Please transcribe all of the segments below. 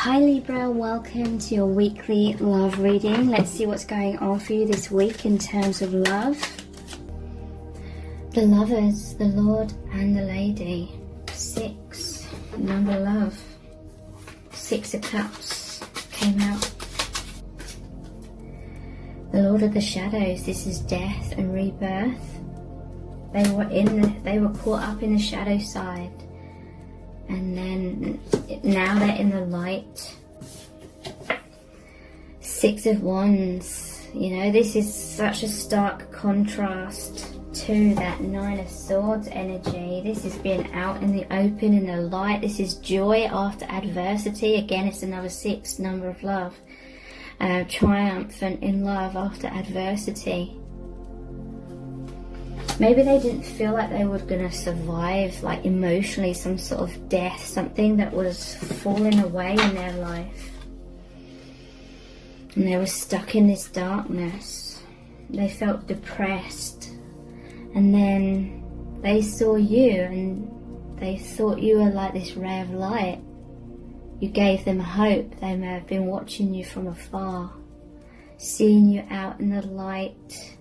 Hi Libra, welcome to your weekly love reading. Let's see what's going on for you this week in terms of love. The Lovers, the Lord and the Lady. 6, number love. 6 of Cups came out. The Lord of the Shadows, this is death and rebirth. They were caught up in the shadow side. And then now they're in the light. 6 of Wands. You know, this is such a stark contrast to that 9 of Swords energy. This is being out in the open, in the light. This is joy after adversity. Again, it's another 6, number of love. Triumphant in love after adversity. Maybe they didn't feel like they were going to survive, like emotionally, some sort of death, something that was falling away in their life. And they were stuck in this darkness. They felt depressed. And then they saw you and they thought you were like this ray of light. You gave them hope. They may have been watching you from afar, seeing you out in the light.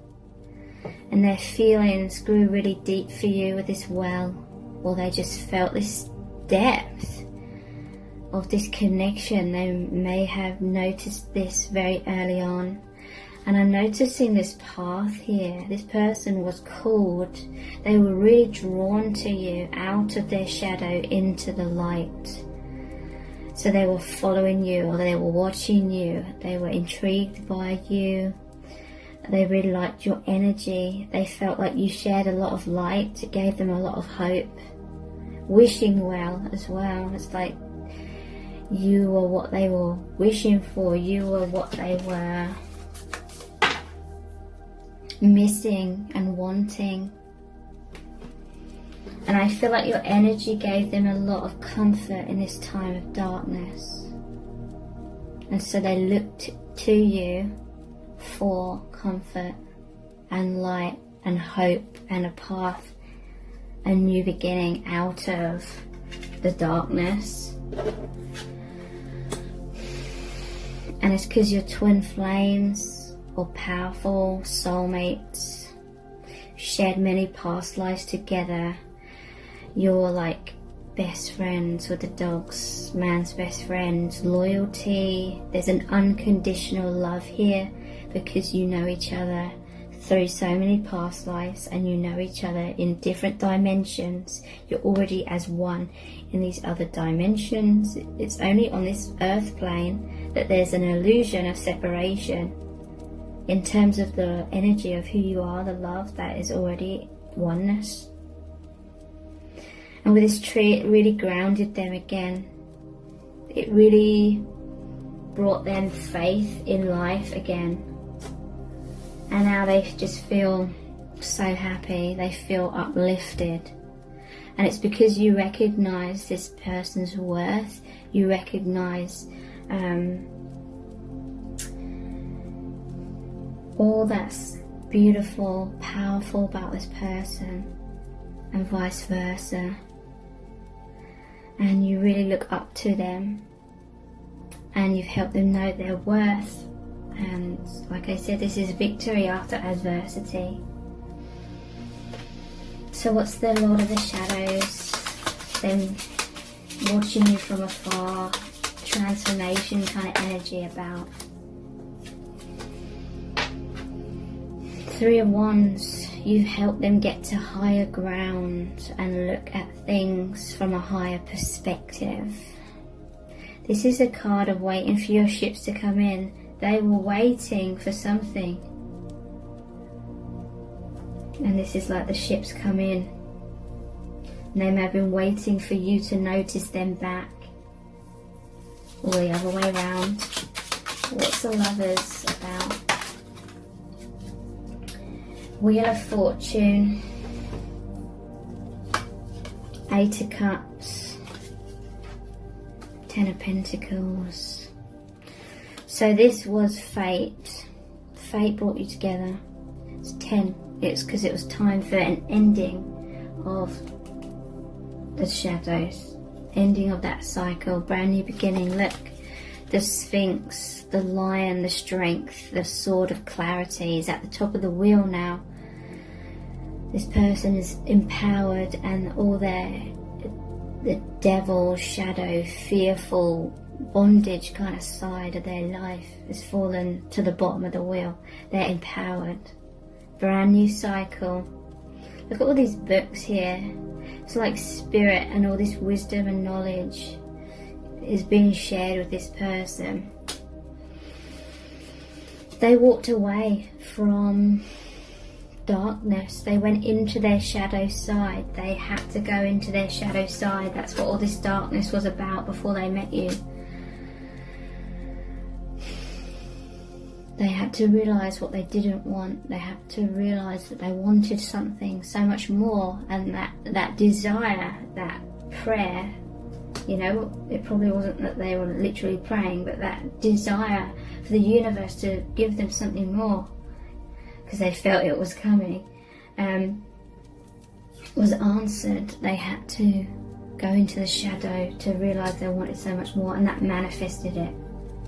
And their feelings grew really deep for you with this well, or they just felt this depth of this connection. They may have noticed this very early on. And I'm noticing this path here. This person was called. They were really drawn to you out of their shadow into the light. So they were following you, or they were watching you. They were intrigued by you. They really liked your energy. They felt like you shared a lot of light. It gave them a lot of hope. Wishing well as well. It's like you were what they were wishing for. You were what they were missing and wanting. And I feel like your energy gave them a lot of comfort in this time of darkness. And so they looked to you for comfort and light and hope and a path, a new beginning out of the darkness. And it's because you're twin flames or powerful soulmates, shared many past lives together. You're like best friends with the dogs, man's best friend, loyalty. There's an unconditional love here because you know each other through so many past lives and you know each other in different dimensions. You're already as one in these other dimensions. It's only on this earth plane that there's an illusion of separation. In terms of the energy of who you are, the love, that is already oneness. And with this tree, it really grounded them again. It really brought them faith in life again. And now they just feel so happy. They feel uplifted. And it's because you recognize this person's worth. You recognize all that's beautiful, powerful about this person, and vice versa. And you really look up to them, and you've helped them know their worth. And like I said, this is victory after adversity. So what's the Lord of the Shadows? Them watching you from afar, transformation kind of energy about. 3 of Wands, you've helped them get to higher ground and look at things from a higher perspective. This is a card of waiting for your ships to come in. They were waiting for something. And this is like the ships come in. And they may have been waiting for you to notice them back. Or the other way around. What's the Lovers about? Wheel of Fortune. 8 of Cups. 10 of Pentacles. So this was fate. Fate brought you together. It's 10. It's because it was time for an ending of the shadows. Ending of that cycle. Brand new beginning. Look. the Sphinx, the lion, the strength, the sword of clarity is at the top of the wheel now. This person is empowered, and all the devil, shadow, fearful, bondage kind of side of their life has fallen to the bottom of the wheel. They're empowered. Brand new cycle. Look at all these books here. It's like spirit and all this wisdom and knowledge is being shared with this person. They walked away from darkness. They went into their shadow side. They had to go into their shadow side. That's what all this darkness was about before they met you. They had to realize what they didn't want. They had to realize that they wanted something so much more, and that desire, that prayer, you know, it probably wasn't that they were literally praying, but that desire for the universe to give them something more, because they felt it was coming, was answered. They had to go into the shadow to realize they wanted so much more, and that manifested it.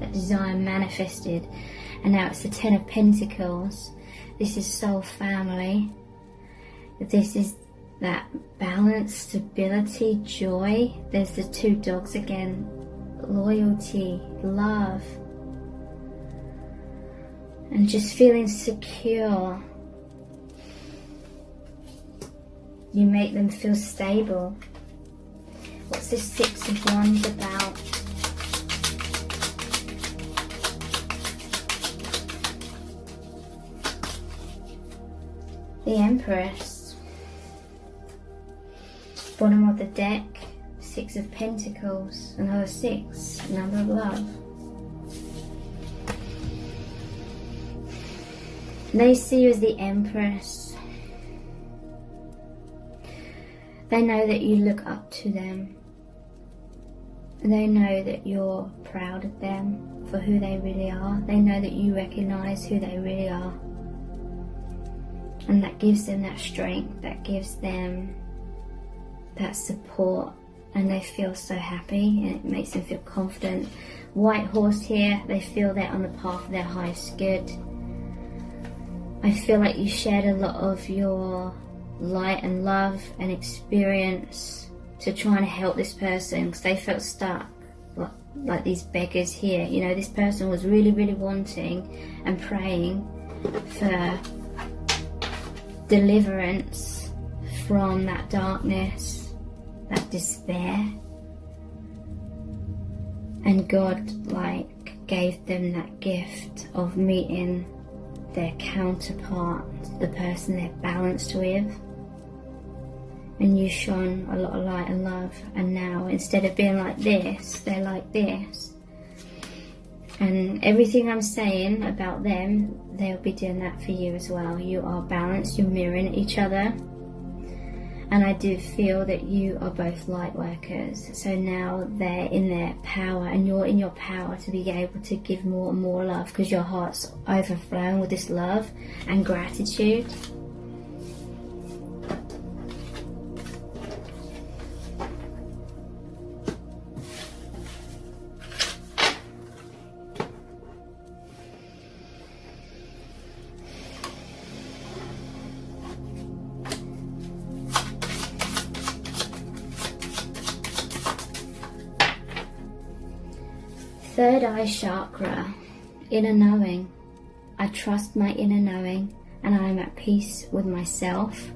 That desire manifested. And now it's the Ten of Pentacles. This is soul family. This is that balance, stability, joy. There's the two dogs again. Loyalty, love. And just feeling secure. You make them feel stable. What's this Six of Wands about? The Empress. Bottom of the deck, Six of Pentacles, another six, number of love. They see you as the Empress. They know that you look up to them. They know that you're proud of them for who they really are. They know that you recognize who they really are. And that gives them that strength, that gives them that support, and they feel so happy, and it makes them feel confident. White horse here, they feel they're on the path of their highest good. I feel like you shared a lot of your light and love and experience to try and help this person, because they felt stuck, like these beggars here. You know, this person was really, really wanting and praying for deliverance from that darkness, that despair, and God gave them that gift of meeting their counterpart, the person they're balanced with. And you shone a lot of light and love, and now instead of being like this, they're like this. And everything I'm saying about them, they'll be doing that for you as well. You are balanced, you're mirroring each other. And I do feel that you are both light workers. So now they're in their power, and you're in your power to be able to give more and more love, because your heart's overflowing with this love and gratitude. Third eye chakra, inner knowing. I trust my inner knowing, and I am at peace with myself.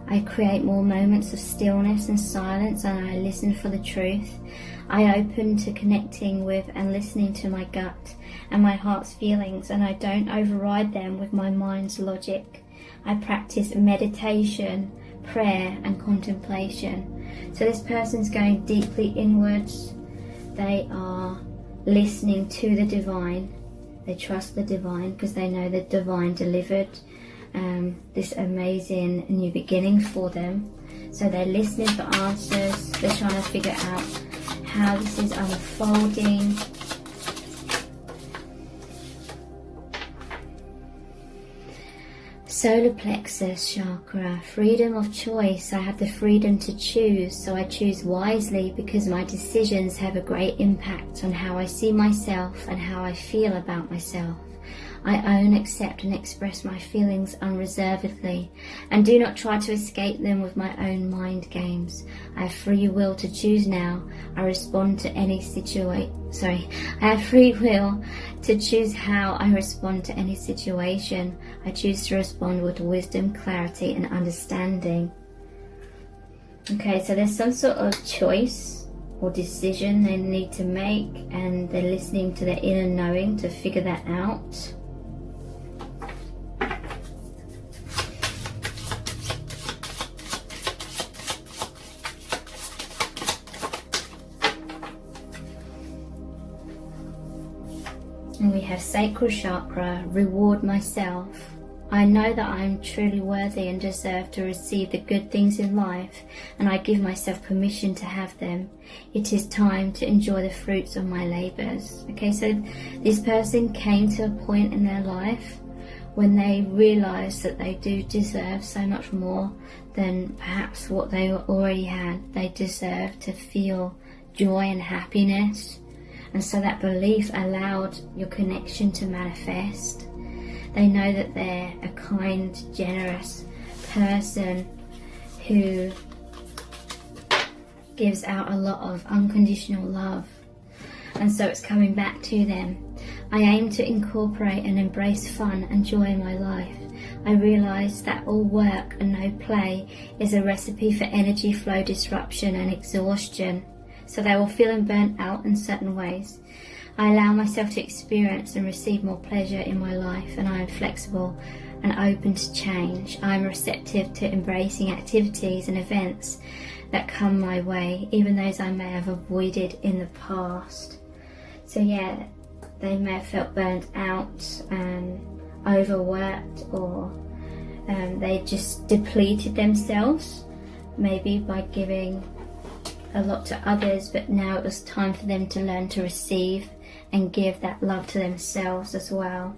I create more moments of stillness and silence, and I listen for the truth. I open to connecting with and listening to my gut and my heart's feelings, and I don't override them with my mind's logic. I practice meditation, prayer, and contemplation. So this person's going deeply inwards. They are listening to the divine. They trust the divine because they know the divine delivered this amazing new beginning for them. So they're listening for answers. They're trying to figure out how this is unfolding. Solar plexus chakra, freedom of choice. I have the freedom to choose, so I choose wisely because my decisions have a great impact on how I see myself and how I feel about myself. I own, accept and express my feelings unreservedly and do not try to escape them with my own mind games. I have free will to choose now. I respond to any I have free will to choose how I respond to any situation. I choose to respond with wisdom, clarity and understanding. Okay, so there's some sort of choice or decision they need to make, and they're listening to their inner knowing to figure that out. And we have sacral chakra, reward myself. I know that I am truly worthy and deserve to receive the good things in life, and I give myself permission to have them. It is time to enjoy the fruits of my labours. Okay, so this person came to a point in their life when they realised that they do deserve so much more than perhaps what they already had. They deserve to feel joy and happiness. And so that belief allowed your connection to manifest. They know that they're a kind, generous person who gives out a lot of unconditional love. And so it's coming back to them. I aim to incorporate and embrace fun and joy in my life. I realise that all work and no play is a recipe for energy flow disruption and exhaustion. So they will feel burnt out in certain ways. I allow myself to experience and receive more pleasure in my life, and I am flexible and open to change. I am receptive to embracing activities and events that come my way, even those I may have avoided in the past. So yeah, they may have felt burnt out and overworked, or they just depleted themselves, maybe by giving a lot to others, but now it was time for them to learn to receive and give that love to themselves as well.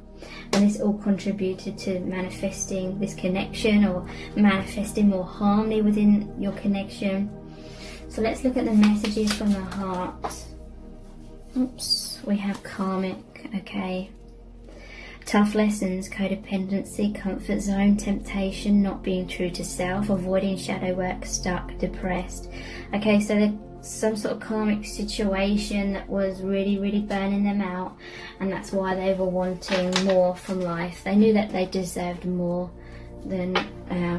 And this all contributed to manifesting this connection, or manifesting more harmony within your connection. So let's look at the messages from the heart. Oops, we have karmic, okay. Tough lessons, codependency, comfort zone, temptation, not being true to self, avoiding shadow work, stuck, depressed. Okay, so there's some sort of karmic situation that was really burning them out, and that's why they were wanting more from life. They knew that they deserved more than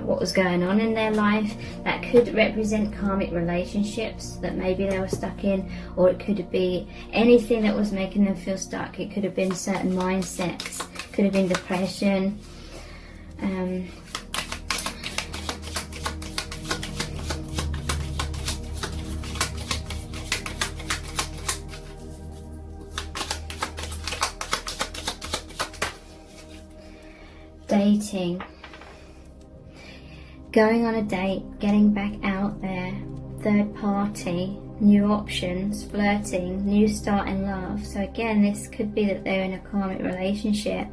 what was going on in their life. That could represent karmic relationships that maybe they were stuck in, or it could be anything that was making them feel stuck. It could have been certain mindsets, could have been depression, dating, going on a date, getting back out there, third party, new options, flirting, new start in love. So again, this could be that they're in a karmic relationship.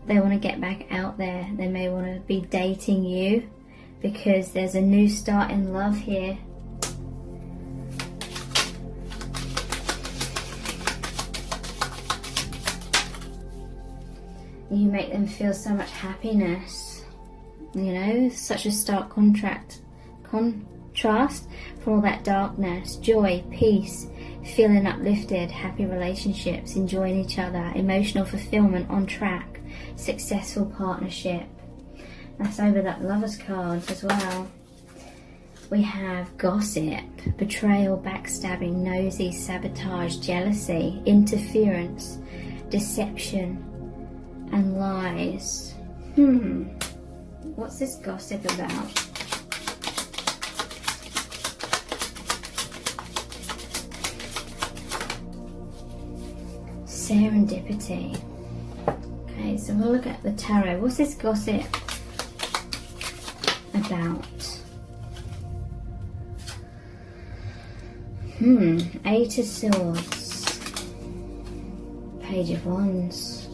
They want to get back out there. They may want to be dating you because there's a new start in love here. You make them feel so much happiness, you know, such a stark contrast from all that darkness. Joy, peace, feeling uplifted, happy relationships, enjoying each other, emotional fulfillment, on track, successful partnership. That's over that Lovers card as well. We have gossip, betrayal, backstabbing, nosy, sabotage, jealousy, interference, deception and lies. What's this gossip about? Serendipity. Okay, so we'll look at the tarot. What's this gossip about? Eight of Swords, Page of Wands,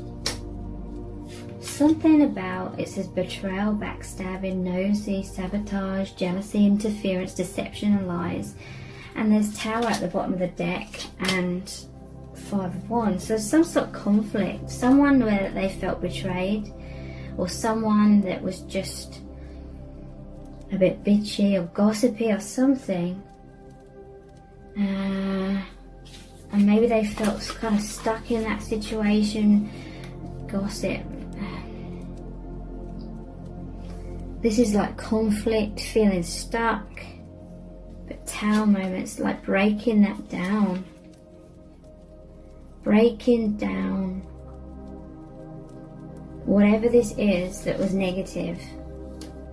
something about, it says betrayal, backstabbing, nosy, sabotage, jealousy, interference, deception and lies. And there's Tower at the bottom of the deck and 5 of Wands. So some sort of conflict, someone where they felt betrayed, or someone that was just a bit bitchy or gossipy or something. And maybe they felt kind of stuck in that situation. Gossip. This is like conflict, feeling stuck. But Tower moments, like breaking that down. Breaking down whatever this is that was negative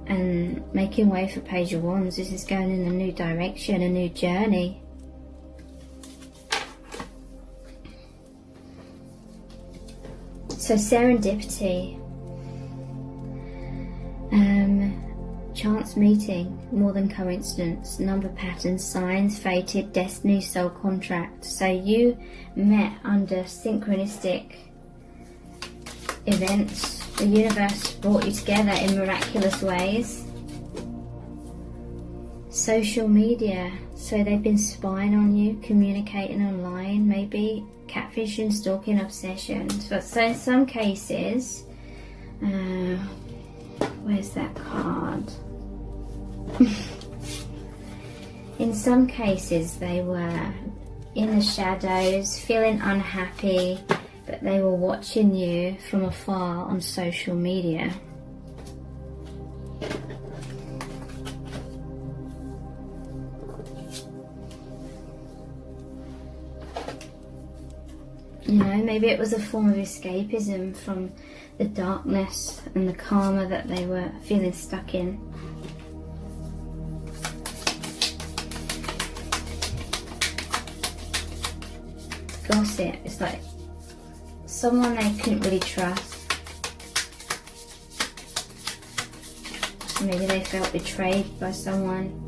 and making way for Page of Wands. This is going in a new direction, a new journey. So serendipity, chance meeting, more than coincidence, number patterns, signs, fated, destiny, soul contract. So you met under synchronistic events. The universe brought you together in miraculous ways. Social media, so they've been spying on you, communicating online, maybe catfishing, stalking, obsessions. But so in some cases, where's that card? In some cases they were in the shadows, feeling unhappy, but they were watching you from afar on social media. You know, maybe it was a form of escapism from the darkness and the karma that they were feeling stuck in. Gossip, it's like someone they couldn't really trust. Maybe they felt betrayed by someone.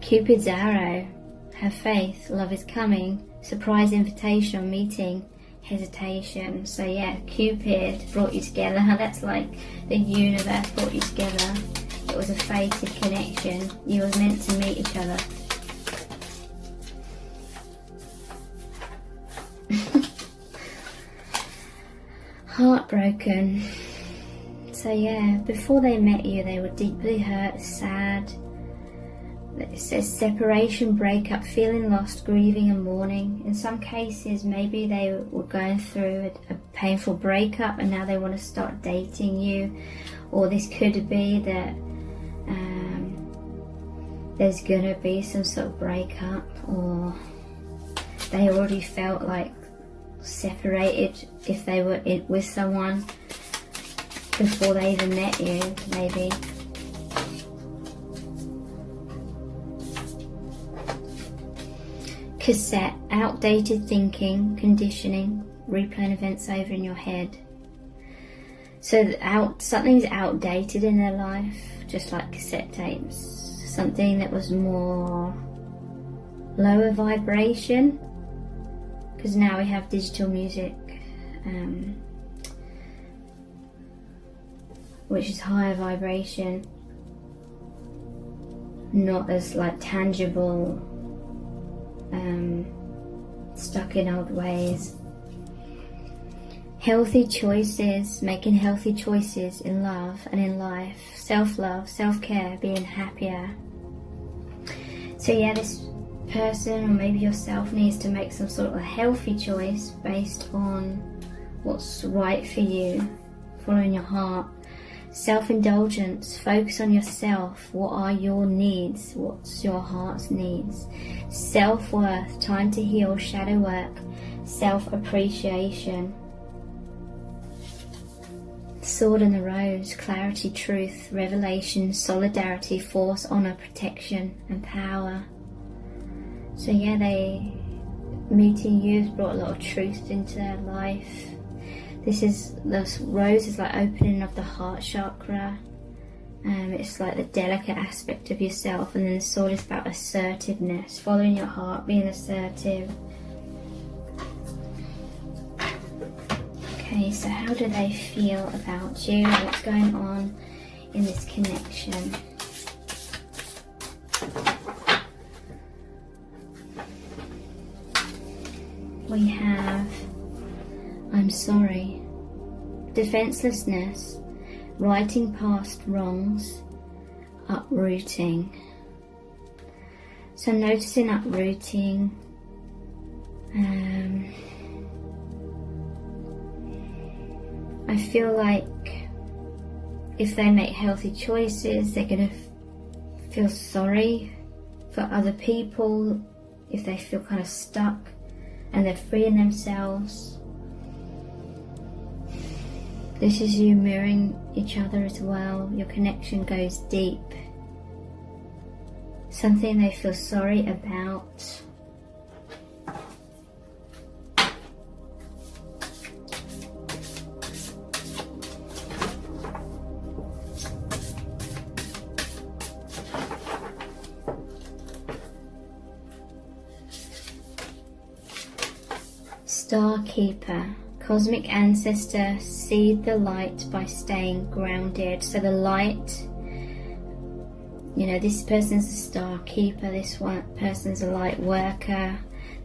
Cupid's arrow, have faith, love is coming, surprise invitation, meeting, hesitation. So yeah, Cupid brought you together. That's like the universe brought you together. It was a fated connection. You were meant to meet each other. Heartbroken. So yeah, before they met you, they were deeply hurt, sad. It says separation, breakup, feeling lost, grieving and mourning. In some cases, maybe they were going through a painful breakup and now they want to start dating you. Or this could be that there's going to be some sort of breakup, or they already felt like separated if they were with someone before they even met you, maybe. Cassette, outdated thinking, conditioning, replaying events over in your head. So something's outdated in their life, just like cassette tapes. Something that was more lower vibration, because now we have digital music, which is higher vibration, not as like tangible, stuck in old ways. Healthy choices, making healthy choices in love and in life. Self-love, self-care, being happier. So yeah, this person or maybe yourself needs to make some sort of a healthy choice based on what's right for you, following your heart. Self-indulgence, focus on yourself. What are your needs? What's your heart's needs? Self-worth, time to heal, shadow work, self-appreciation. Sword and the Rose, clarity, truth, revelation, solidarity, force, honor, protection and power. So yeah, meeting you has brought a lot of truth into their life. The rose is like opening of the heart chakra. It's like the delicate aspect of yourself, and then the sword is about assertiveness, following your heart, being assertive, Okay, so how do they feel about you? What's going on in this connection? We have, I'm sorry, defenselessness, righting past wrongs, uprooting. So noticing uprooting, I feel like if they make healthy choices, they're going to feel sorry for other people if they feel kind of stuck and they're freeing themselves. This is you mirroring each other as well. Your connection goes deep. Something they feel sorry about. Star Keeper. Cosmic ancestor, seed the light by staying grounded. So the light, you know, this person's a star keeper, this one person's a light worker.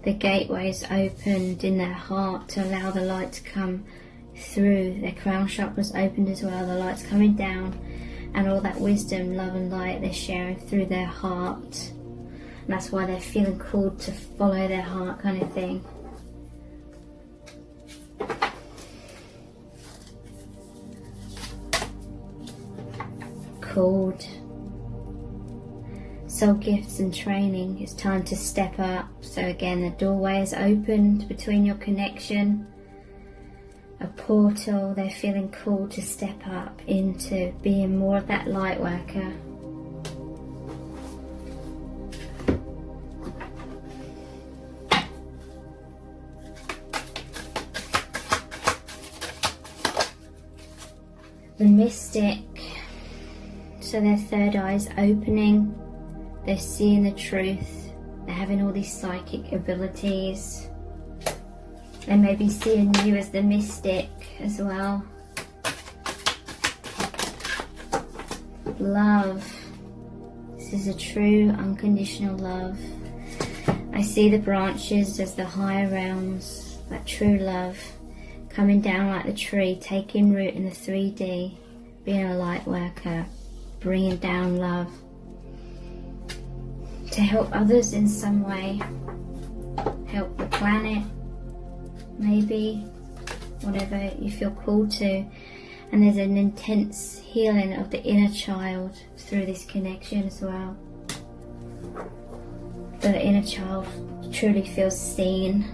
The gateway is opened in their heart to allow the light to come through. Their crown chakra's opened as well, the light's coming down, and all that wisdom, love and light they're sharing through their heart. And that's why they're feeling called to follow their heart, kind of thing. Called. Soul gifts and training. It's time to step up. So again, the doorway is opened between your connection. A portal. They're feeling called to step up into being more of that light worker. The mystic. So their third eye is opening, they're seeing the truth, they're having all these psychic abilities. They may be seeing you as the mystic as well. Love. This is a true unconditional love. I see the branches as the higher realms, that true love, coming down like the tree, taking root in the 3D, being a light worker. Bringing down love to help others in some way, help the planet, maybe, whatever you feel called to. And there's an intense healing of the inner child through this connection as well. The inner child truly feels seen.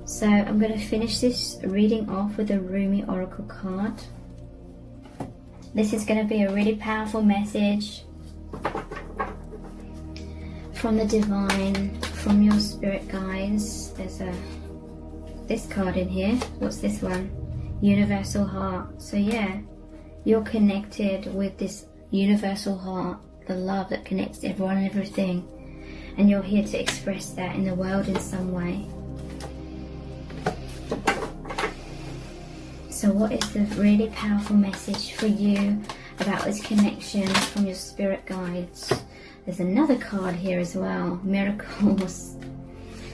So I'm going to finish this reading off with a Rumi Oracle card. This is going to be a really powerful message from the divine, from your spirit guides. There's this card in here. What's this one? Universal heart. So yeah, you're connected with this universal heart, the love that connects everyone and everything, and you're here to express that in the world in some way. So what is the really powerful message for you about this connection from your spirit guides? There's another card here as well, miracles.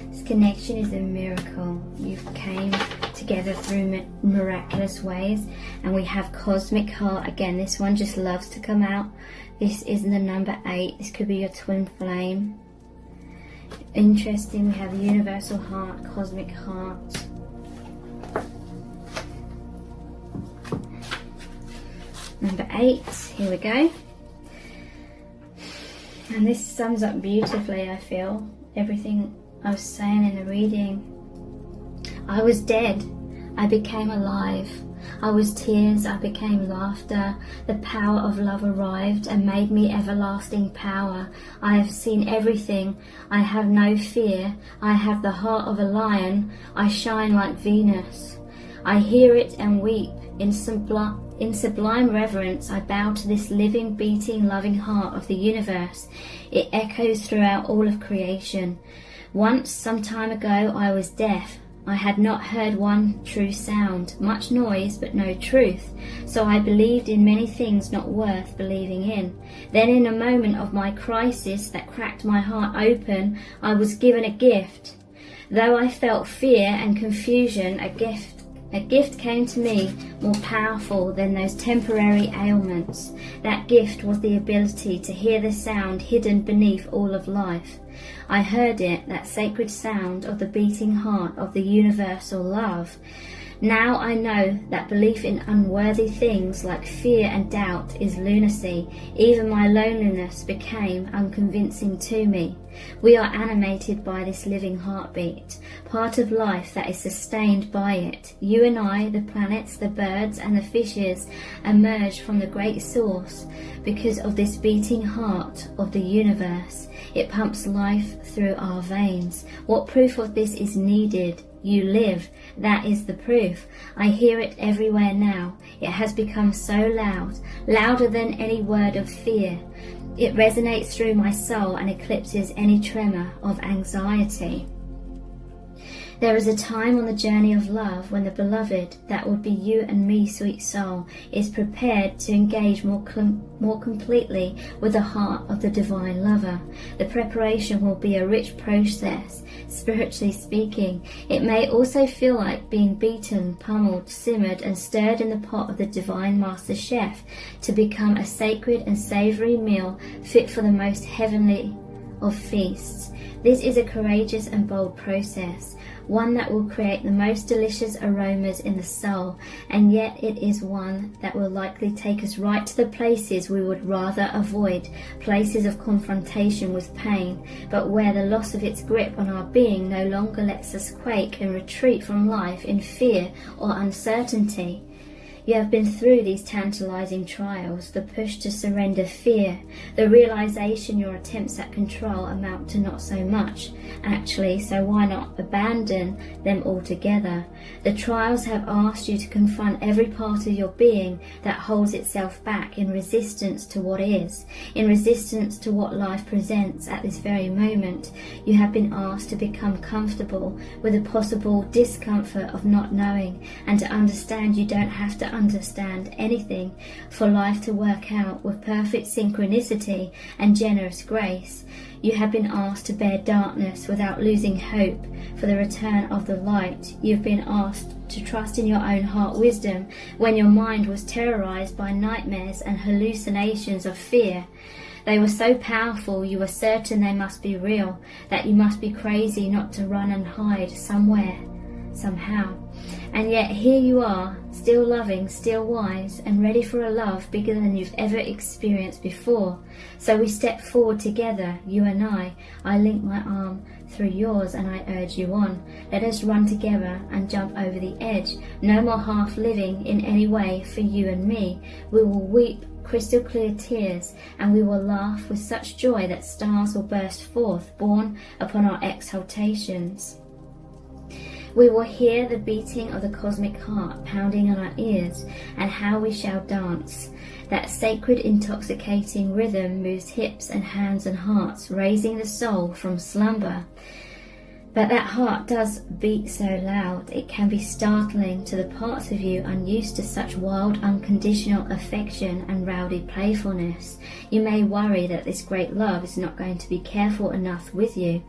This connection is a miracle. You came together through miraculous ways. And we have cosmic heart. Again, this one just loves to come out. This is the number 8. This could be your twin flame. Interesting, we have universal heart, cosmic heart. Number 8, here we go. And this sums up beautifully, I feel, everything I was saying in the reading. I was dead, I became alive. I was tears, I became laughter. The power of love arrived and made me everlasting power. I have seen everything, I have no fear. I have the heart of a lion, I shine like Venus. I hear it and weep. In sublime reverence, I bow to this living, beating, loving heart of the universe. It echoes throughout all of creation. Once, some time ago, I was deaf, I had not heard one true sound, much noise but no truth, so I believed in many things not worth believing in. Then in a moment of my crisis that cracked my heart open, I was given a gift. Though I felt fear and confusion, a gift came to me more powerful than those temporary ailments. That gift was the ability to hear the sound hidden beneath all of life. I heard it, that sacred sound of the beating heart of the universal love. Now I know that belief in unworthy things like fear and doubt is lunacy. Even my loneliness became unconvincing to me. We are animated by this living heartbeat, part of life that is sustained by it. You and I, the planets, the birds and the fishes, emerge from the great source because of this beating heart of the universe. It pumps life through our veins. What proof of this is needed? You live. That is the proof. I hear it everywhere now. It has become so loud, louder than any word of fear. It resonates through my soul and eclipses any tremor of anxiety. There is a time on the journey of love when the beloved, that would be you and me, sweet soul, is prepared to engage more completely with the heart of the divine lover. The preparation will be a rich process, spiritually speaking. It may also feel like being beaten, pummeled, simmered and stirred in the pot of the divine master chef to become a sacred and savory meal fit for the most heavenly of feasts. This is a courageous and bold process, one that will create the most delicious aromas in the soul, and yet it is one that will likely take us right to the places we would rather avoid, places of confrontation with pain, but where the loss of its grip on our being no longer lets us quake and retreat from life in fear or uncertainty. You have been through these tantalizing trials, the push to surrender fear, the realization your attempts at control amount to not so much, actually, so why not abandon them altogether? The trials have asked you to confront every part of your being that holds itself back in resistance to what is, in resistance to what life presents at this very moment. You have been asked to become comfortable with the possible discomfort of not knowing, and to understand you don't have to understand anything for life to work out with perfect synchronicity and generous grace. You have been asked to bear darkness without losing hope for the return of the light. You've been asked to trust in your own heart wisdom when your mind was terrorized by nightmares and hallucinations of fear. They were so powerful you were certain they must be real, that you must be crazy not to run and hide somewhere, somehow. And yet here you are, still loving, still wise, and ready for a love bigger than you've ever experienced before. So we step forward together, you and I link my arm through yours and I urge you on. Let us run together and jump over the edge. No more half living in any way for you and me. We will weep crystal clear tears, and we will laugh with such joy that stars will burst forth, borne upon our exhaltations. We will hear the beating of the cosmic heart pounding on our ears, and how we shall dance. That sacred intoxicating rhythm moves hips and hands and hearts, raising the soul from slumber. But that heart does beat so loud, it can be startling to the parts of you unused to such wild, unconditional affection and rowdy playfulness. You may worry that this great love is not going to be careful enough with you.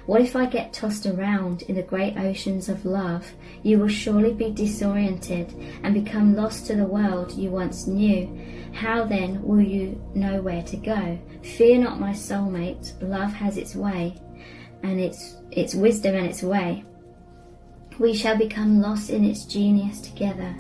What if I get tossed around in the great oceans of love? You will surely be disoriented and become lost to the world you once knew. How then will you know where to go? Fear not, my soulmate. Love has its way, and its wisdom and its way. We shall become lost in its genius together.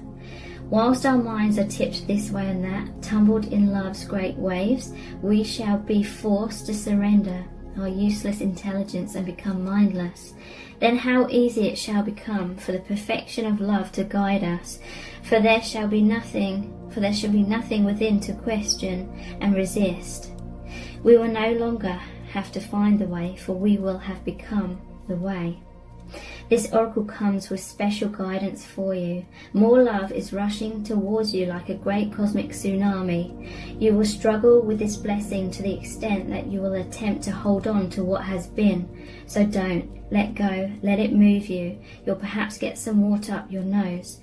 Whilst our minds are tipped this way and that, tumbled in love's great waves, we shall be forced to surrender our useless intelligence and become mindless. Then how easy it shall become for the perfection of love to guide us, for there shall be nothing within to question and resist. We will no longer have to find the way, for we will have become the way. This oracle comes with special guidance for you. More love is rushing towards you like a great cosmic tsunami. You will struggle with this blessing to the extent that you will attempt to hold on to what has been. So don't. Let go. Let it move you. You'll perhaps get some water up your nose.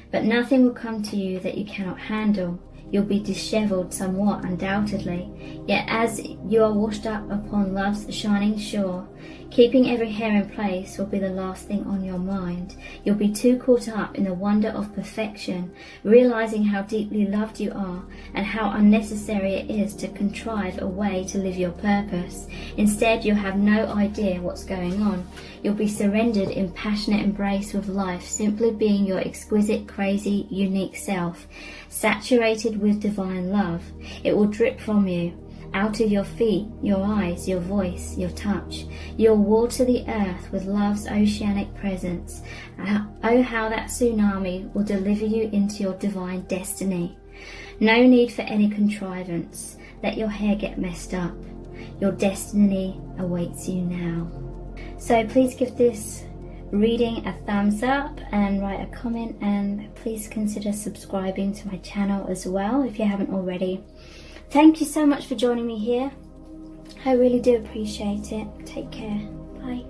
But nothing will come to you that you cannot handle. You'll be dishevelled somewhat, undoubtedly. Yet as you are washed up upon love's shining shore, keeping every hair in place will be the last thing on your mind. You'll be too caught up in the wonder of perfection, realizing how deeply loved you are and how unnecessary it is to contrive a way to live your purpose. Instead, you'll have no idea what's going on. You'll be surrendered in passionate embrace with life, simply being your exquisite, crazy, unique self, saturated with divine love. It will drip from you, out of your feet, your eyes, your voice, your touch. You'll water the earth with love's oceanic presence. Oh, how that tsunami will deliver you into your divine destiny. No need for any contrivance. Let your hair get messed up. Your destiny awaits you now. So please give this reading a thumbs up and write a comment, and please consider subscribing to my channel as well if you haven't already. Thank you so much for joining me here. I really do appreciate it. Take care. Bye.